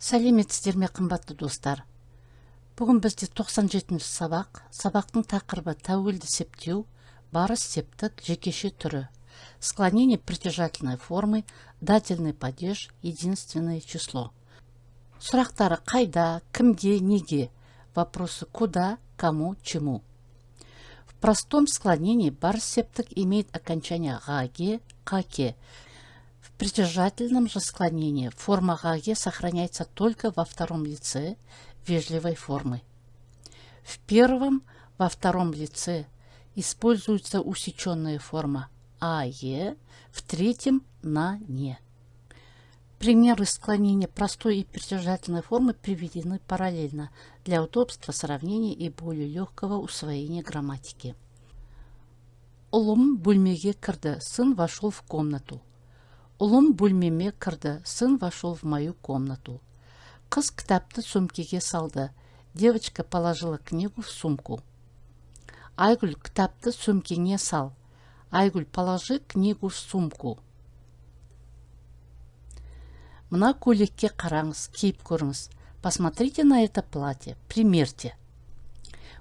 Сәлеметсіздер ме, қымбатты достар. Бүгін бізде 97-ші сабақ. Сабақтың тақырыбы тәуелді септеу, барыс септік жекеше түрі. Склонение притяжательной формы, дательный падеж, единственное число. Сұрақтары қайда, кімге, неге. Вопросы куда, кому, чему. В простом склонении барыс септік имеет окончание гаге, каке. В притяжательном же склонении форма гаге сохраняется только во втором лице вежливой формы. В первом, во втором лице используется усеченная форма ае, в третьем на не. Примеры склонения простой и притяжательной формы приведены параллельно для удобства сравнения и более легкого усвоения грамматики. Ұлым бөлмеге кірді, сын вошел в комнату. Ұлым бөлмеме кірді, сын вошел в мою комнату. Қыз кітапты сөмкеге салды. Девочка положила книгу в сумку. Айгүл, кітапты сөмкеңе сал. Айгүл, положи книгу в сумку. Мына көйлекке қараңыз, киіп көріңіз. Посмотрите на это платье, примерьте.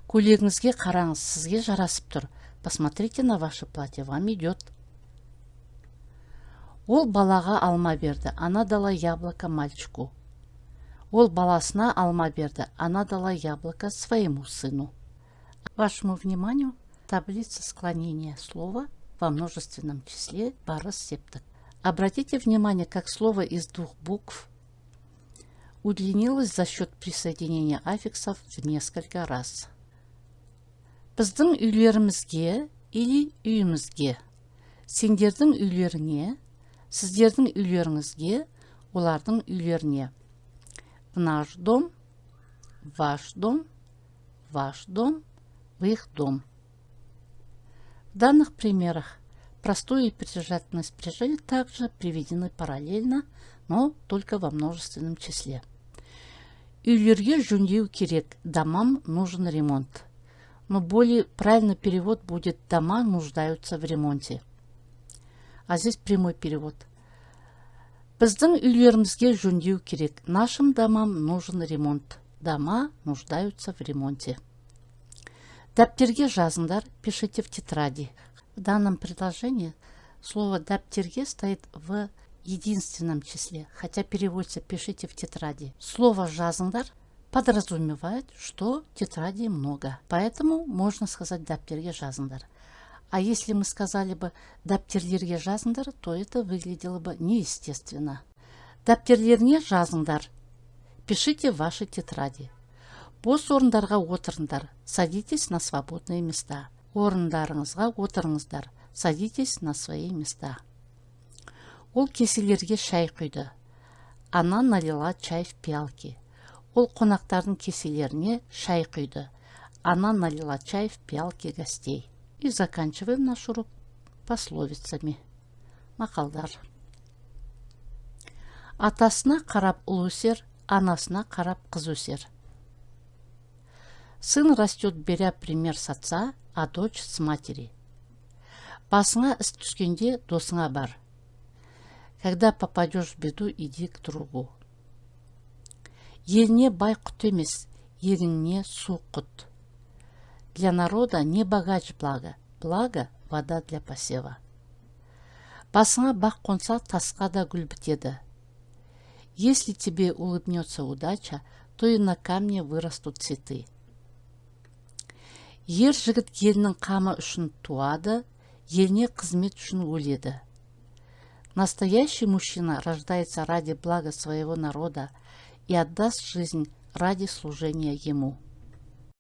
Көйлегіңізге қараңыз, сізге жарасып тұр. Посмотрите на ваше платье, вам идет. Ол балаға алма берді, она дала яблоко мальчику. Ол баласына алма берді, она дала яблоко своему сыну. Вашему вниманию таблица склонения слова во множественном числе барыс септік. Обратите внимание, как слово из двух букв удлинилось за счет присоединения аффиксов в несколько раз. Біздің үйлерімізге или үйімізге, сендердің үйлеріне, сіздердің үйлеріңізге, олардың үйлеріне. В наш дом, ваш дом, в их дом. В данных примерах простое и притяжательное спряжение также приведены параллельно, но только во множественном числе. Үйлерге жөндеу керек, домам нужен ремонт. Но более правильный перевод будет «дома нуждаются в ремонте». А здесь прямой перевод. Біздің үйлерімізге жөндеу керек. Нашим домам нужен ремонт. Дома нуждаются в ремонте. Дәптерге жазыңдар, пишите в тетради. В данном предложении слово «дәптерге» стоит в единственном числе, хотя переводится «пишите в тетради». Слово «жазыңдар» подразумевает, что тетрадей много, поэтому можно сказать «дәптерге жазыңдар». А если мы сказали бы «дәптерлерге жазыңдар», то это выглядело бы неестественно. Дәптерлеріне жазыңдар. Пишите в ваши тетради. Бос орындарға отырыңдар. Садитесь на свободные места. Орындарыңызға отырыңыздар. Садитесь на свои места. Ол кеселерге шай құйды. Она налила чай в пиалки. Ол қонақтардың кеселеріне шай құйды. Она налила чай в пиалки гостей. И заканчиваем наш урок пословицами. Мақалдар. Атасына қарап ұл өсер, анасына қарап қыз өсер. Сын растет, беря пример с отца, а дочь с матери. Басыңа іс түскенде досыңа бар. Когда попадешь в беду, иди к другу. Еліне бай құт емес, егініне су құт. Для народа не богач благо, благо – вода для посева. Басыңа бақ қонса, тасқа да гүл бітеді. Если тебе улыбнется удача, то и на камне вырастут цветы. Ер жігіт елінің қамы үшін туады, еліне қызмет үшін өледі. Настоящий мужчина рождается ради блага своего народа и отдаст жизнь ради служения ему.